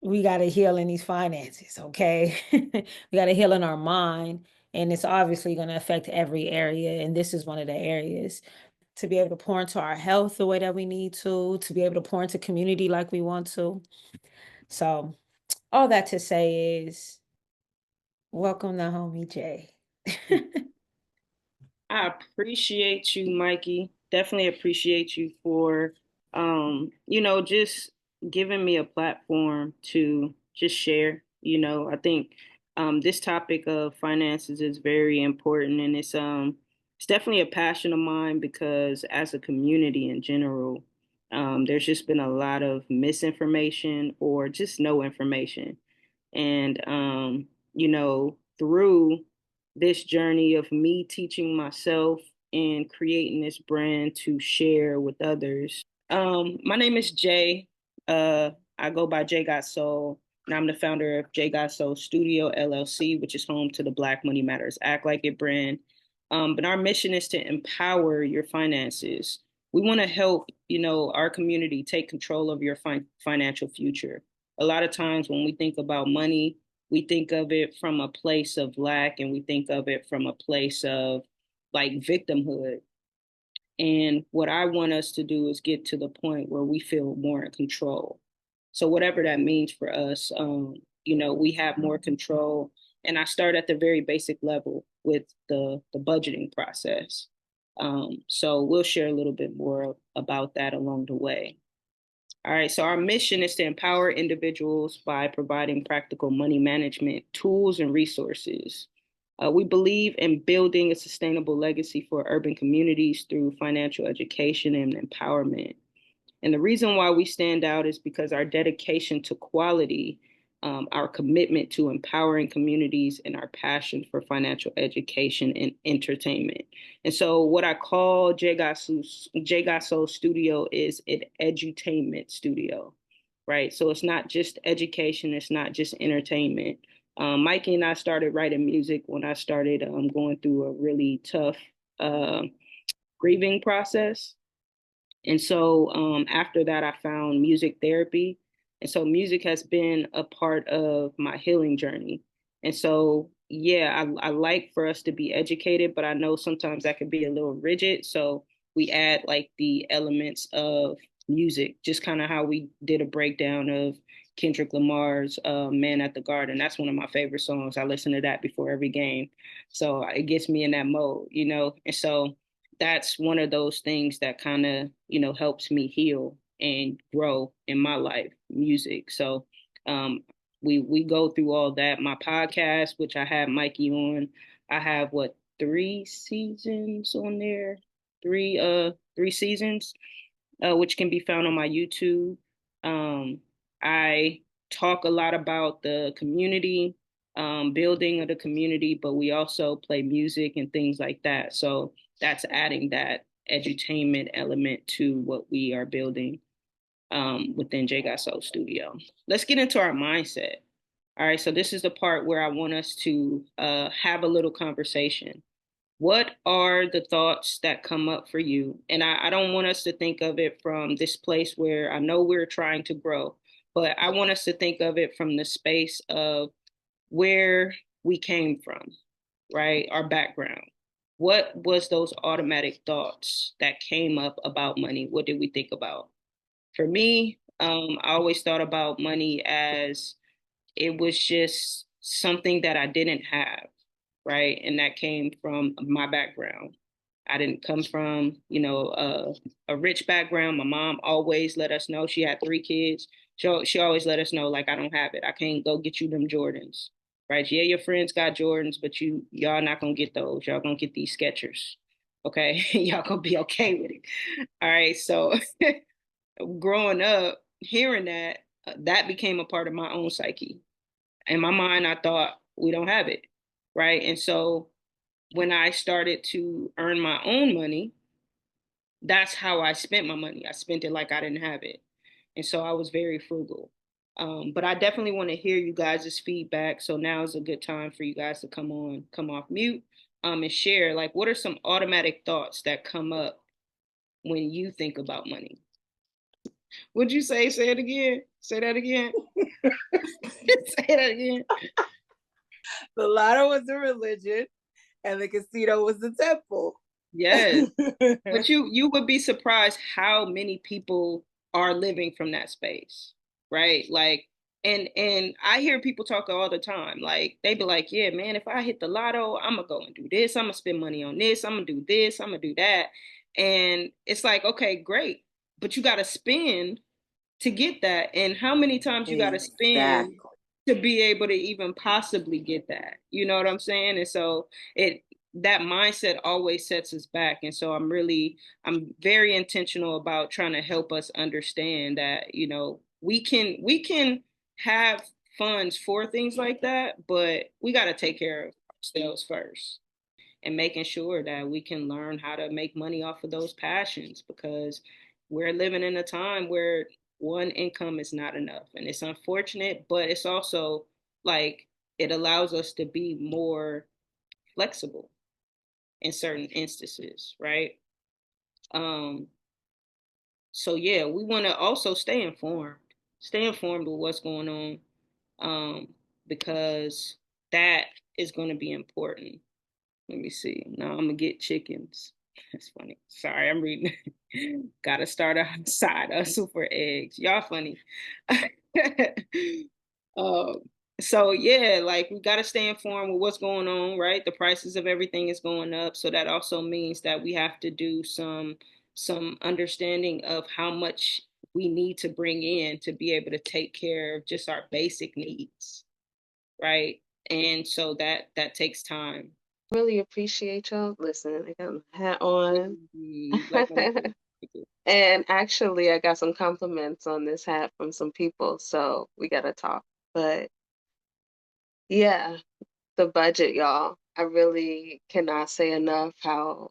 we got to heal in these finances, okay? We got to heal in our mind, and it's obviously going to affect every area, and this is one of the areas to be able to pour into our health the way that we need to be able to pour into community like we want to. So, all that to say is, welcome the homie Jay. I appreciate you, Mikey. Definitely appreciate you for, just giving me a platform to just share. I think this topic of finances is very important, and it's definitely a passion of mine because as a community in general, there's just been a lot of misinformation or just no information. And, through this journey of me teaching myself and creating this brand to share with others. My name is Jay. I go by Jay Got Soul, and I'm the founder of Jay Got Soul Studio LLC, which is home to the Black Money Matters Act Like It brand. But our mission is to empower your finances. We want to help, our community take control of your financial future. A lot of times when we think about money, we think of it from a place of lack and we think of it from a place of like victimhood. And what I want us to do is get to the point where we feel more in control. So whatever that means for us, we have more control. And I start at the very basic level with the budgeting process. So we'll share a little bit more about that along the way. All right, so our mission is to empower individuals by providing practical money management tools and resources. We believe in building a sustainable legacy for urban communities through financial education and empowerment. And the reason why we stand out is because our dedication to quality, our commitment to empowering communities, and our passion for financial education and entertainment. And so, what I call J Soul Studio is an edutainment studio, right? So, it's not just education, it's not just entertainment. Mikey and I started writing music when I started going through a really tough uh, grieving process. And so after that, I found music therapy. And so music has been a part of my healing journey. And so, yeah, I like for us to be educated, but I know sometimes that could be a little rigid. So we add like the elements of music, just kind of how we did a breakdown of Kendrick Lamar's Man at the Garden. That's one of my favorite songs. I listen to that before every game. So it gets me in that mode. And so that's one of those things that kind of helps me heal and grow in my life, music. So we go through all that. My podcast, which I have Mikey on, I have what, 3 seasons on there, three seasons, which can be found on my YouTube. I talk a lot about the community, building of the community, but we also play music and things like that. So that's adding that edutainment element to what we are building within J Got Soul Studio. Let's get into our mindset. All right, so this is the part where I want us to have a little conversation. What are the thoughts that come up for you? And I don't want us to think of it from this place where I know we're trying to grow, but I want us to think of it from the space of where we came from, right? Our background. What was those automatic thoughts that came up about money? What did we think about? For me, I always thought about money as it was just something that I didn't have, right? And that came from my background. I didn't come from, a rich background. My mom always let us know she had 3 kids. She always let us know, like, I don't have it. I can't go get you them Jordans, right? Yeah, your friends got Jordans, but y'all not gonna get those. Y'all gonna get these Skechers, okay? Y'all gonna be okay with it. All right. So growing up, hearing that, that became a part of my own psyche. In my mind, I thought we don't have it, right? And so when I started to earn my own money, that's how I spent my money. I spent it like I didn't have it. And so I was very frugal. But I definitely want to hear you guys' feedback. So now is a good time for you guys to come off mute, and share, like, what are some automatic thoughts that come up when you think about money? Would you say it again? Say that again. Say that again. The lotto was a religion and the casino was the temple. Yes. But you would be surprised how many people are living from that space, right? Like and I hear people talk all the time. Like they be like, "Yeah, man, if I hit the lotto, I'm gonna go and do this. I'm gonna spend money on this. I'm gonna do this. I'm gonna do that." And it's like, okay, great, but you got to spend to get that, and how many times you got to spend Exactly. to be able to even possibly get that, you know what I'm saying? And so it that mindset always sets us back, and so I'm very intentional about trying to help us understand that, we can have funds for things like that, but we got to take care of ourselves first and making sure that we can learn how to make money off of those passions, because we're living in a time where one income is not enough, and it's unfortunate, but it's also like it allows us to be more flexible in certain instances, right? um so yeah, we want to also stay informed with what's going on, um because that is going to be important. Let me see. Now I'm gonna get chickens. That's funny. Sorry, I'm reading. Gotta start a side hustle for eggs. Y'all funny. um, so yeah, like we gotta stay informed with what's going on, right? The prices of everything is going up, so that also means that we have to do some understanding of how much we need to bring in to be able to take care of just our basic needs, right? And so that takes time. Really appreciate y'all. Listen, I got my hat on. Like, And actually, I got some compliments on this hat from some people, so we gotta talk. But yeah, the budget, y'all. I really cannot say enough how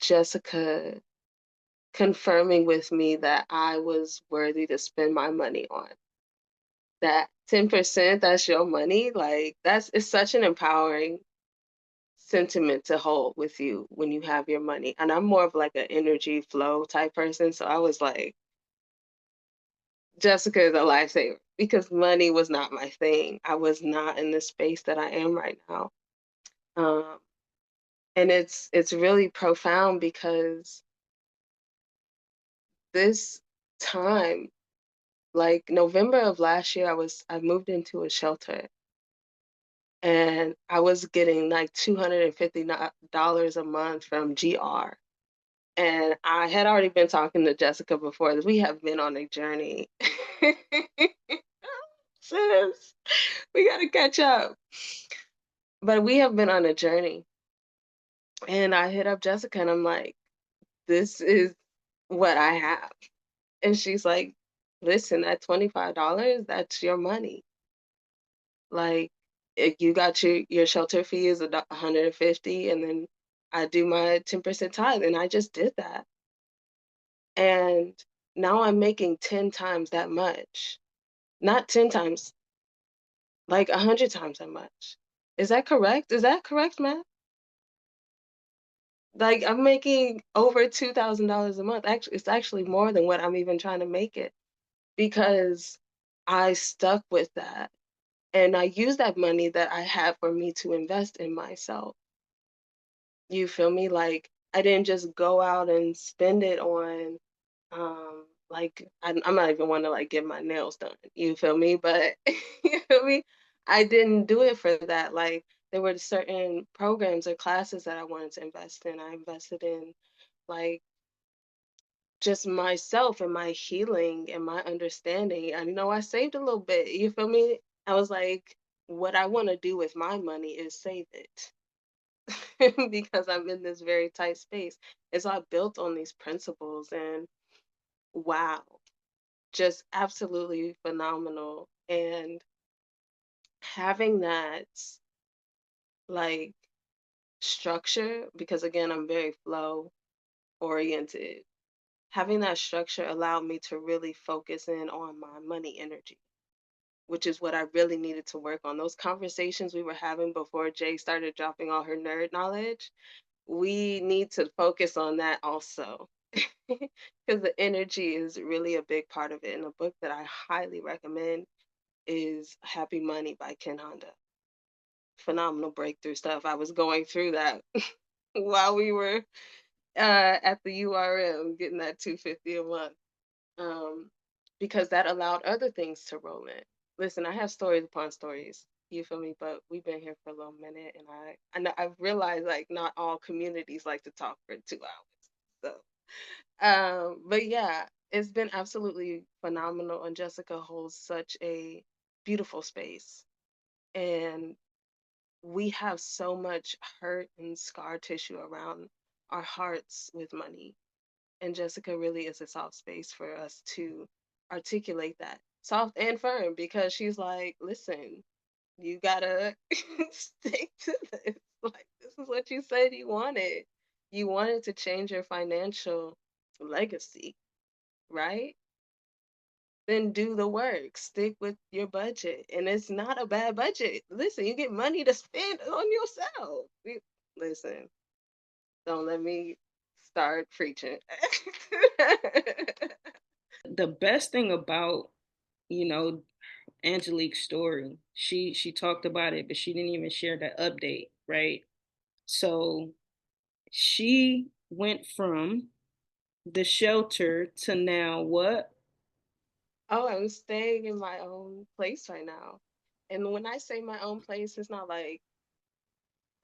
Jessica confirming with me that I was worthy to spend my money on. That 10%, that's your money. Like that's it's such an empowering sentiment to hold with you when you have your money. And I'm more of like an energy flow type person. So I was like, Jessica is a lifesaver because money was not my thing. I was not in the space that I am right now. Um, and it's really profound because this time, like November of last year, I moved into a shelter and I was getting like $250 a month from GR. And I had already been talking to Jessica before this. We have been on a journey. Sis, we gotta catch up. But we have been on a journey. And I hit up Jessica and I'm like, this is what I have. And she's like, listen, that $25, that's your money. Like, if you got your shelter fee is 150, and then I do my 10% tithe, and I just did that. And now I'm making 10 times that much. Not 10 times, like 100 times that much. Is that correct? Is that correct, Matt? Like I'm making over $2,000 a month. Actually, it's actually more than what I'm even trying to make it because I stuck with that. And I use that money that I have for me to invest in myself. You feel me? Like I didn't just go out and spend it on like I'm not even want to like get my nails done. You feel me? But you feel me? I didn't do it for that. Like there were certain programs or classes that I wanted to invest in. I invested in like just myself and my healing and my understanding. And I saved a little bit. You feel me? I was like, what I want to do with my money is save it. Because I'm in this very tight space. And so I built on these principles and wow, just absolutely phenomenal. And having that like structure, because again, I'm very flow oriented, having that structure allowed me to really focus in on my money energy, which is what I really needed to work on. Those conversations we were having before Jay started dropping all her nerd knowledge, we need to focus on that also. because the energy is really a big part of it. And a book that I highly recommend is Happy Money by Ken Honda. Phenomenal breakthrough stuff. I was going through that while we were at the URM getting that 250 a month, um, because that allowed other things to roll in. Listen, I have stories upon stories. You feel me? But we've been here for a little minute, and I've realized like not all communities like to talk for 2 hours. But yeah, it's been absolutely phenomenal, and Jessica holds such a beautiful space, and we have so much hurt and scar tissue around our hearts with money. And Jessica really is a soft space for us to articulate that. Soft and firm, because she's like, listen, you gotta stick to this. Like, this is what you said you wanted. You wanted to change your financial legacy, right? Then do the work. Stick with your budget. And it's not a bad budget. Listen, you get money to spend on yourself. Listen, don't let me start preaching. The best thing about, you know, Angelique's story, she talked about it, but she didn't even share the update, right? So she went from the shelter to now what? Oh, I'm staying in my own place right now. And when I say my own place, it's not like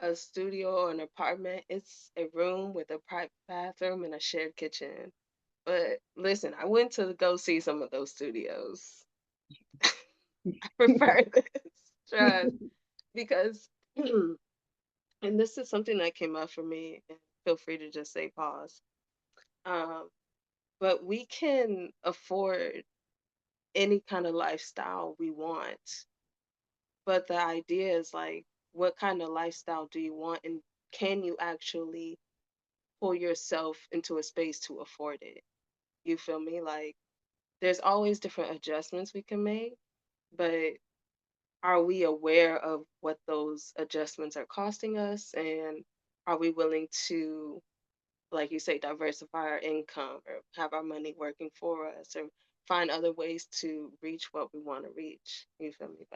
a studio or an apartment. It's a room with a private bathroom and a shared kitchen. But listen, I went to go see some of those studios. I prefer this, trust, because, and this is something that came up for me, and feel free to just say pause. Um, but we can afford any kind of lifestyle we want. But the idea is like, what kind of lifestyle do you want? And can you actually pull yourself into a space to afford it? You feel me? Like, there's always different adjustments we can make, but are we aware of what those adjustments are costing us? And are we willing to, like you say, diversify our income or have our money working for us or find other ways to reach what we want to reach? You feel me?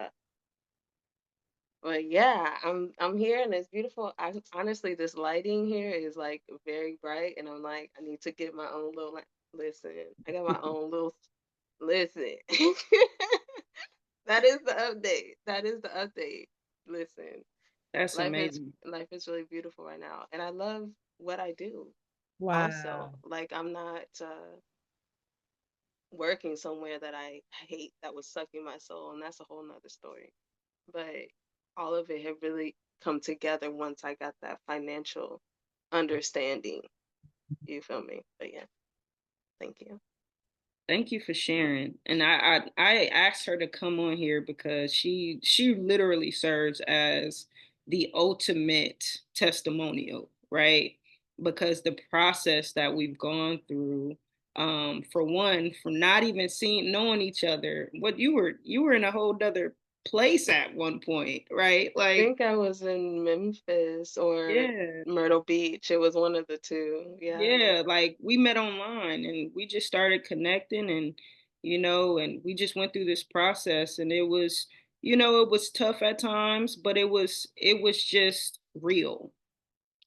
But yeah, I'm here and it's beautiful. Honestly, this lighting here is like very bright, and I'm like, I need to get my own little listen. I got my own little listen. That is the update. That is the update. Listen, That's life is amazing. life is really beautiful right now, and I love what I do. Also, Wow. like I'm not working somewhere that I hate that was sucking my soul, and that's a whole nother story. But all of it had really come together once I got that financial understanding. You feel me? But yeah, thank you. Thank you for sharing. And I asked her to come on here because she literally serves as the ultimate testimonial, right? Because the process that we've gone through, for one, from not even seeing knowing each other, what you were in a whole other place at one point, right? I Like, think I was in Memphis or yeah. Myrtle Beach. It was one of the two. Yeah. Yeah, like we met online and we just started connecting and and we just went through this process and it was tough at times, but it was just real,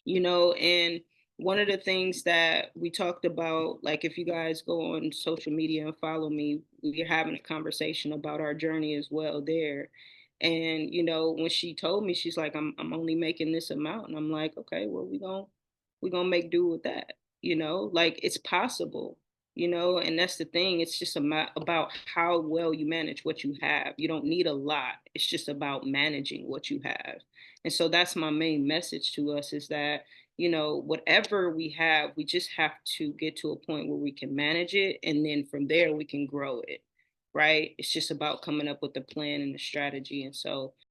and one of the things that we talked about, like if you guys go on social media and follow me, we're having a conversation about our journey as well there. And when she told me, she's like, I'm only making this amount, and I'm like, okay, well, we gonna make do with that, like it's possible, and that's the thing. It's just about how well you manage what you have. You don't need a lot. It's just about managing what you have. And so that's my main message to us, is that whatever we have, we just have to get to a point where we can manage it. And then from there, we can grow it. Right. It's just about coming up with a plan and a strategy. And so